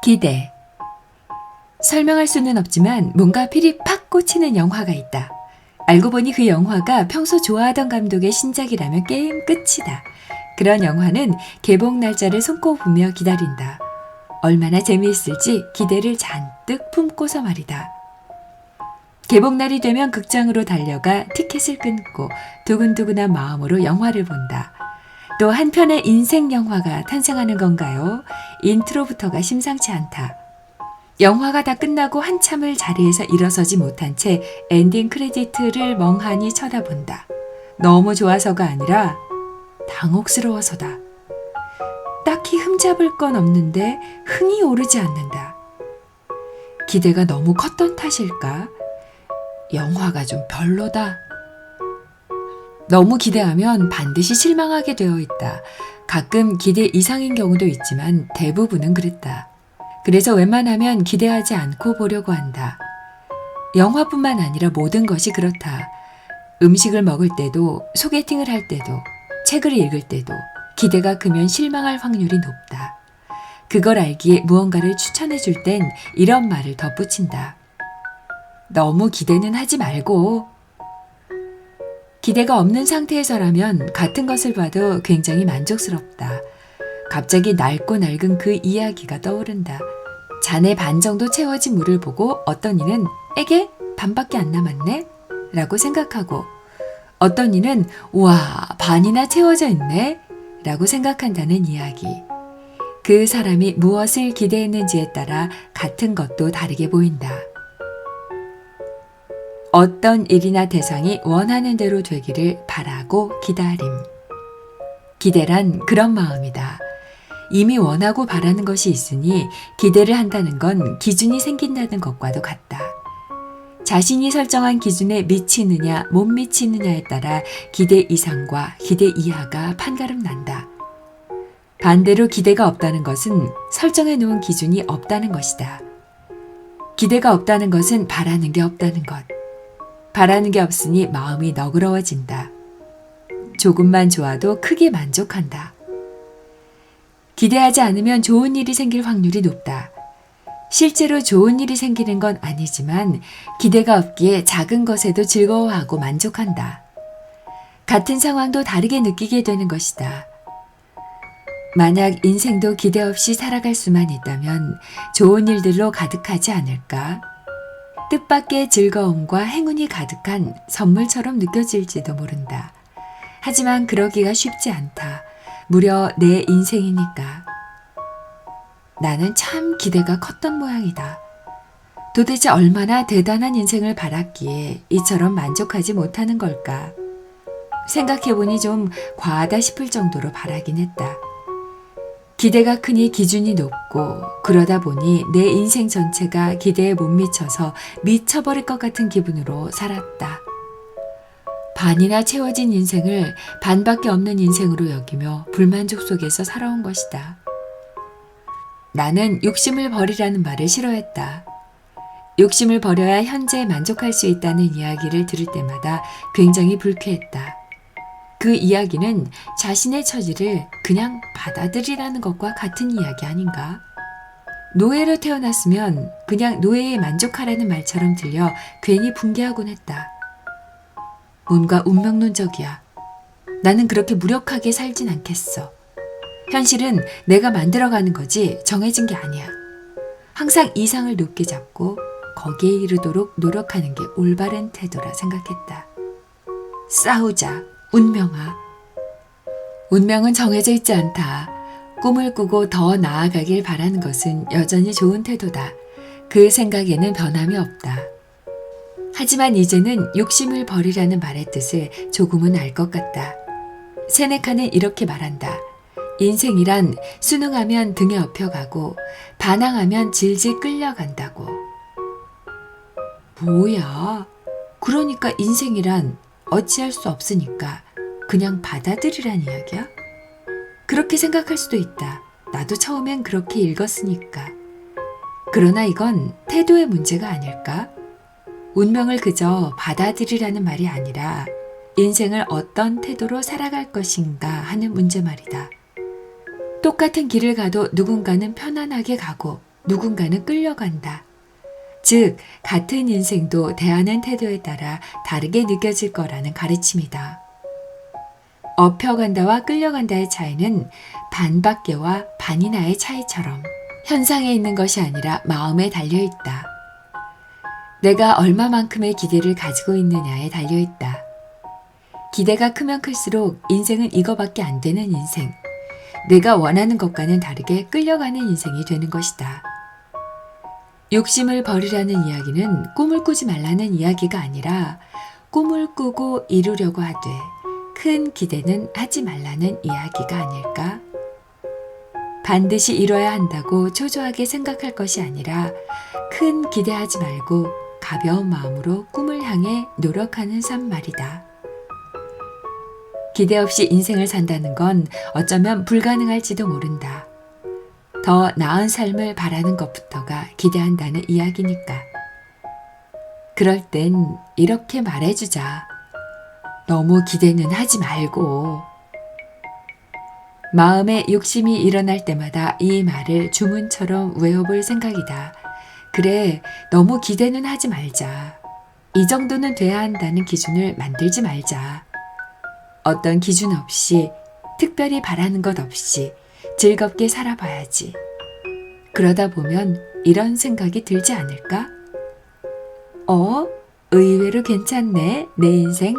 기대. 설명할 수는 없지만 뭔가 필이 팍 꽂히는 영화가 있다. 알고 보니 그 영화가 평소 좋아하던 감독의 신작이라면 게임 끝이다. 그런 영화는 개봉 날짜를 손꼽으며 기다린다. 얼마나 재미있을지 기대를 잔뜩 품고서 말이다. 개봉날이 되면 극장으로 달려가 티켓을 끊고 두근두근한 마음으로 영화를 본다. 또 한편의 인생 영화가 탄생하는 건가요? 인트로부터가 심상치 않다. 영화가 다 끝나고 한참을 자리에서 일어서지 못한 채 엔딩 크레디트를 멍하니 쳐다본다. 너무 좋아서가 아니라 당혹스러워서다. 딱히 흠잡을 건 없는데 흥이 오르지 않는다. 기대가 너무 컸던 탓일까? 영화가 좀 별로다. 너무 기대하면 반드시 실망하게 되어 있다. 가끔 기대 이상인 경우도 있지만 대부분은 그랬다. 그래서 웬만하면 기대하지 않고 보려고 한다. 영화뿐만 아니라 모든 것이 그렇다. 음식을 먹을 때도, 소개팅을 할 때도, 책을 읽을 때도 기대가 크면 실망할 확률이 높다. 그걸 알기에 무언가를 추천해 줄 땐 이런 말을 덧붙인다. 너무 기대는 하지 말고. 기대가 없는 상태에서라면 같은 것을 봐도 굉장히 만족스럽다. 갑자기 낡고 낡은 그 이야기가 떠오른다. 잔에 반 정도 채워진 물을 보고 어떤 이는 에게 반밖에 안 남았네? 라고 생각하고 어떤 이는 우와 반이나 채워져 있네? 라고 생각한다는 이야기. 그 사람이 무엇을 기대했는지에 따라 같은 것도 다르게 보인다. 어떤 일이나 대상이 원하는 대로 되기를 바라고 기다림. 기대란 그런 마음이다. 이미 원하고 바라는 것이 있으니 기대를 한다는 건 기준이 생긴다는 것과도 같다. 자신이 설정한 기준에 미치느냐 못 미치느냐에 따라 기대 이상과 기대 이하가 판가름 난다. 반대로 기대가 없다는 것은 설정해 놓은 기준이 없다는 것이다. 기대가 없다는 것은 바라는 게 없다는 것. 바라는 게 없으니 마음이 너그러워진다. 조금만 좋아도 크게 만족한다. 기대하지 않으면 좋은 일이 생길 확률이 높다. 실제로 좋은 일이 생기는 건 아니지만 기대가 없기에 작은 것에도 즐거워하고 만족한다. 같은 상황도 다르게 느끼게 되는 것이다. 만약 인생도 기대 없이 살아갈 수만 있다면 좋은 일들로 가득하지 않을까? 뜻밖의 즐거움과 행운이 가득한 선물처럼 느껴질지도 모른다. 하지만 그러기가 쉽지 않다. 무려 내 인생이니까. 나는 참 기대가 컸던 모양이다. 도대체 얼마나 대단한 인생을 바랐기에 이처럼 만족하지 못하는 걸까? 생각해보니 좀 과하다 싶을 정도로 바라긴 했다. 기대가 크니 기준이 높고 그러다 보니 내 인생 전체가 기대에 못 미쳐서 미쳐버릴 것 같은 기분으로 살았다. 반이나 채워진 인생을 반밖에 없는 인생으로 여기며 불만족 속에서 살아온 것이다. 나는 욕심을 버리라는 말을 싫어했다. 욕심을 버려야 현재에 만족할 수 있다는 이야기를 들을 때마다 굉장히 불쾌했다. 그 이야기는 자신의 처지를 그냥 받아들이라는 것과 같은 이야기 아닌가? 노예로 태어났으면 그냥 노예에 만족하라는 말처럼 들려 괜히 붕괴하곤 했다. 뭔가 운명론적이야. 나는 그렇게 무력하게 살진 않겠어. 현실은 내가 만들어가는 거지 정해진 게 아니야. 항상 이상을 높게 잡고 거기에 이르도록 노력하는 게 올바른 태도라 생각했다. 싸우자, 운명아. 운명은 정해져 있지 않다. 꿈을 꾸고 더 나아가길 바라는 것은 여전히 좋은 태도다. 그 생각에는 변함이 없다. 하지만 이제는 욕심을 버리라는 말의 뜻을 조금은 알 것 같다. 세네카는 이렇게 말한다. 인생이란 순응하면 등에 업혀가고 반항하면 질질 끌려간다고. 뭐야? 그러니까 인생이란 어찌할 수 없으니까 그냥 받아들이란 이야기야? 그렇게 생각할 수도 있다. 나도 처음엔 그렇게 읽었으니까. 그러나 이건 태도의 문제가 아닐까? 운명을 그저 받아들이라는 말이 아니라 인생을 어떤 태도로 살아갈 것인가 하는 문제 말이다. 똑같은 길을 가도 누군가는 편안하게 가고 누군가는 끌려간다. 즉, 같은 인생도 대하는 태도에 따라 다르게 느껴질 거라는 가르침이다. 업혀간다와 끌려간다의 차이는 반밖에와 반이나의 차이처럼 현상에 있는 것이 아니라 마음에 달려있다. 내가 얼마만큼의 기대를 가지고 있느냐에 달려있다. 기대가 크면 클수록 인생은 이거밖에 안 되는 인생, 내가 원하는 것과는 다르게 끌려가는 인생이 되는 것이다. 욕심을 버리라는 이야기는 꿈을 꾸지 말라는 이야기가 아니라 꿈을 꾸고 이루려고 하되 큰 기대는 하지 말라는 이야기가 아닐까? 반드시 이뤄야 한다고 초조하게 생각할 것이 아니라 큰 기대하지 말고 가벼운 마음으로 꿈을 향해 노력하는 삶 말이다. 기대 없이 인생을 산다는 건 어쩌면 불가능할지도 모른다. 더 나은 삶을 바라는 것부터가 기대한다는 이야기니까. 그럴 땐 이렇게 말해주자. 너무 기대는 하지 말고. 마음에 욕심이 일어날 때마다 이 말을 주문처럼 외워볼 생각이다. 그래, 너무 기대는 하지 말자. 이 정도는 돼야 한다는 기준을 만들지 말자. 어떤 기준 없이, 특별히 바라는 것 없이 즐겁게 살아봐야지. 그러다 보면 이런 생각이 들지 않을까? 의외로 괜찮네, 내 인생.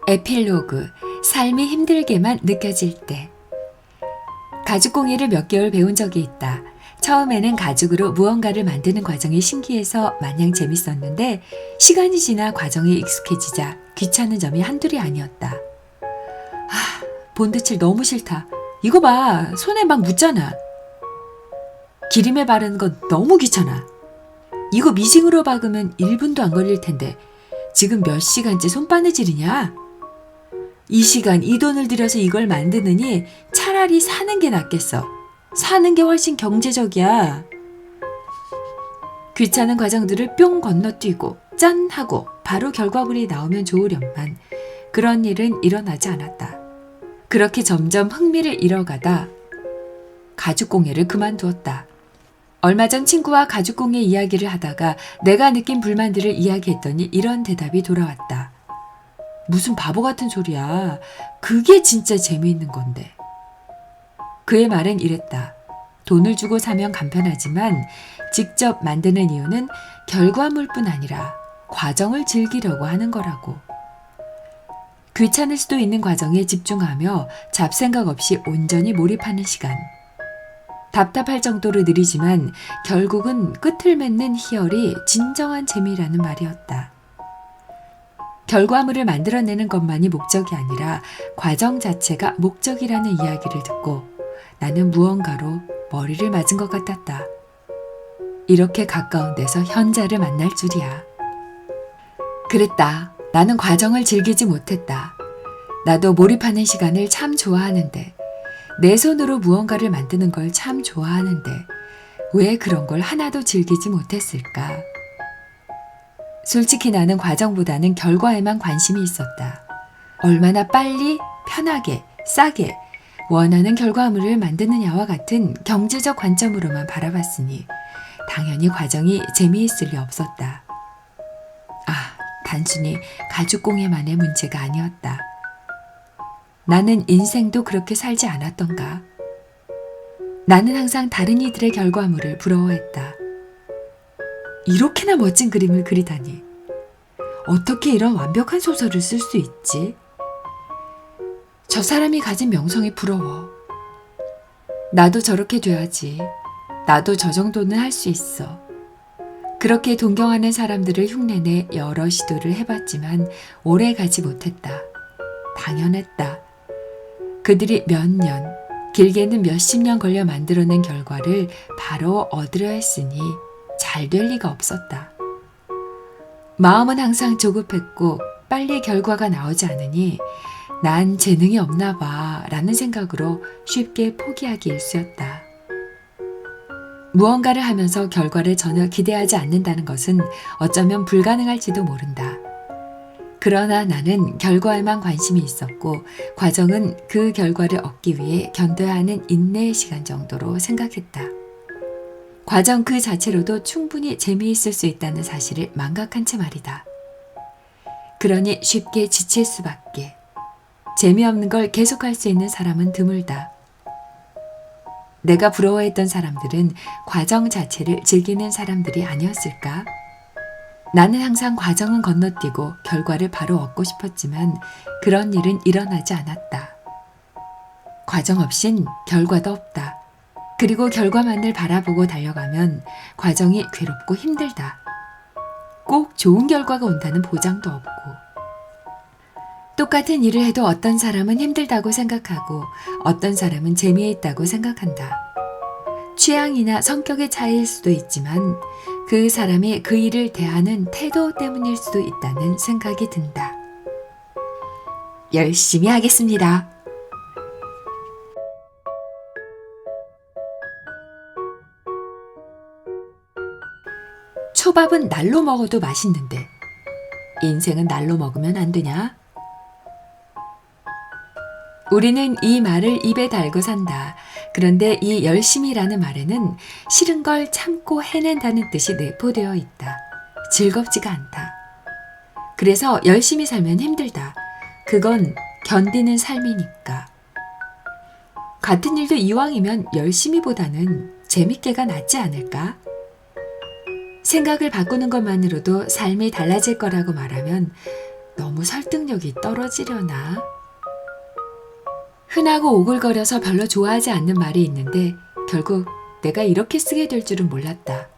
에필로그, 삶이 힘들게만 느껴질 때. 가죽공예를 몇 개월 배운 적이 있다. 처음에는 가죽으로 무언가를 만드는 과정이 신기해서 마냥 재밌었는데 시간이 지나 과정에 익숙해지자 귀찮은 점이 한둘이 아니었다. 본드칠 너무 싫다. 이거 봐, 손에 막 묻잖아. 기름에 바르는 거 너무 귀찮아. 이거 미싱으로 박으면 1분도 안 걸릴 텐데 지금 몇 시간째 손바느질이냐? 이 시간 이 돈을 들여서 이걸 만드느니 차라리 사는 게 낫겠어. 사는 게 훨씬 경제적이야. 귀찮은 과정들을 뿅 건너뛰고 짠 하고 바로 결과물이 나오면 좋으련만 그런 일은 일어나지 않았다. 그렇게 점점 흥미를 잃어가다 가죽공예를 그만두었다. 얼마 전 친구와 가죽공예 이야기를 하다가 내가 느낀 불만들을 이야기했더니 이런 대답이 돌아왔다. 무슨 바보 같은 소리야. 그게 진짜 재미있는 건데. 그의 말은 이랬다. 돈을 주고 사면 간편하지만 직접 만드는 이유는 결과물뿐 아니라 과정을 즐기려고 하는 거라고. 귀찮을 수도 있는 과정에 집중하며 잡생각 없이 온전히 몰입하는 시간. 답답할 정도로 느리지만 결국은 끝을 맺는 희열이 진정한 재미라는 말이었다. 결과물을 만들어내는 것만이 목적이 아니라 과정 자체가 목적이라는 이야기를 듣고 나는 무언가로 머리를 맞은 것 같았다. 이렇게 가까운 데서 현자를 만날 줄이야. 그랬다. 나는 과정을 즐기지 못했다. 나도 몰입하는 시간을 참 좋아하는데, 내 손으로 무언가를 만드는 걸 참 좋아하는데 왜 그런 걸 하나도 즐기지 못했을까? 솔직히 나는 과정보다는 결과에만 관심이 있었다. 얼마나 빨리, 편하게, 싸게 원하는 결과물을 만드느냐와 같은 경제적 관점으로만 바라봤으니 당연히 과정이 재미있을 리 없었다. 단순히 가죽공예만의 문제가 아니었다. 나는 인생도 그렇게 살지 않았던가. 나는 항상 다른 이들의 결과물을 부러워했다. 이렇게나 멋진 그림을 그리다니. 어떻게 이런 완벽한 소설을 쓸 수 있지? 저 사람이 가진 명성이 부러워. 나도 저렇게 돼야지. 나도 저 정도는 할 수 있어. 그렇게 동경하는 사람들을 흉내내 여러 시도를 해봤지만 오래 가지 못했다. 당연했다. 그들이 몇 년, 길게는 몇십 년 걸려 만들어낸 결과를 바로 얻으려 했으니 잘 될 리가 없었다. 마음은 항상 조급했고 빨리 결과가 나오지 않으니 난 재능이 없나 봐 라는 생각으로 쉽게 포기하기 일쑤였다. 무언가를 하면서 결과를 전혀 기대하지 않는다는 것은 어쩌면 불가능할지도 모른다. 그러나 나는 결과에만 관심이 있었고 과정은 그 결과를 얻기 위해 견뎌야 하는 인내의 시간 정도로 생각했다. 과정 그 자체로도 충분히 재미있을 수 있다는 사실을 망각한 채 말이다. 그러니 쉽게 지칠 수밖에. 재미없는 걸 계속할 수 있는 사람은 드물다. 내가 부러워했던 사람들은 과정 자체를 즐기는 사람들이 아니었을까? 나는 항상 과정은 건너뛰고 결과를 바로 얻고 싶었지만 그런 일은 일어나지 않았다. 과정 없인 결과도 없다. 그리고 결과만을 바라보고 달려가면 과정이 괴롭고 힘들다. 꼭 좋은 결과가 온다는 보장도 없고. 똑같은 일을 해도 어떤 사람은 힘들다고 생각하고 어떤 사람은 재미있다고 생각한다. 취향이나 성격의 차이일 수도 있지만 그 사람이 그 일을 대하는 태도 때문일 수도 있다는 생각이 든다. 열심히 하겠습니다. 초밥은 날로 먹어도 맛있는데 인생은 날로 먹으면 안 되냐? 우리는 이 말을 입에 달고 산다. 그런데 이 열심히라는 말에는 싫은 걸 참고 해낸다는 뜻이 내포되어 있다. 즐겁지가 않다. 그래서 열심히 살면 힘들다. 그건 견디는 삶이니까. 같은 일도 이왕이면 열심히보다는 재밌게가 낫지 않을까? 생각을 바꾸는 것만으로도 삶이 달라질 거라고 말하면 너무 설득력이 떨어지려나? 흔하고 오글거려서 별로 좋아하지 않는 말이 있는데 결국 내가 이렇게 쓰게 될 줄은 몰랐다.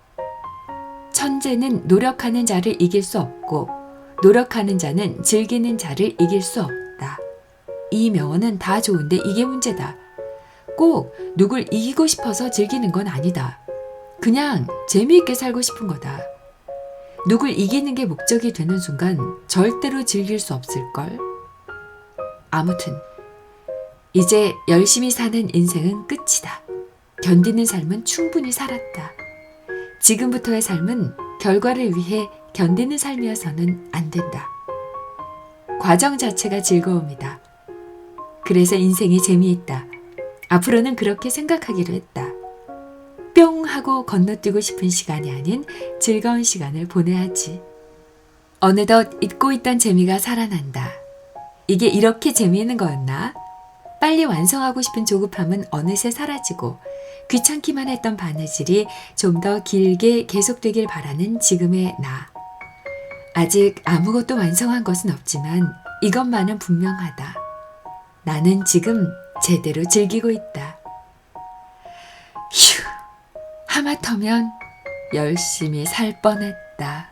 천재는 노력하는 자를 이길 수 없고 노력하는 자는 즐기는 자를 이길 수 없다. 이 명언은 다 좋은데 이게 문제다. 꼭 누굴 이기고 싶어서 즐기는 건 아니다. 그냥 재미있게 살고 싶은 거다. 누굴 이기는 게 목적이 되는 순간 절대로 즐길 수 없을걸. 아무튼 이제 열심히 사는 인생은 끝이다. 견디는 삶은 충분히 살았다. 지금부터의 삶은 결과를 위해 견디는 삶이어서는 안 된다. 과정 자체가 즐거움이다. 그래서 인생이 재미있다. 앞으로는 그렇게 생각하기로 했다. 뿅 하고 건너뛰고 싶은 시간이 아닌 즐거운 시간을 보내야지. 어느덧 잊고 있던 재미가 살아난다. 이게 이렇게 재미있는 거였나? 빨리 완성하고 싶은 조급함은 어느새 사라지고 귀찮기만 했던 바느질이 좀 더 길게 계속되길 바라는 지금의 나. 아직 아무것도 완성한 것은 없지만 이것만은 분명하다. 나는 지금 제대로 즐기고 있다. 휴, 하마터면 열심히 살 뻔했다.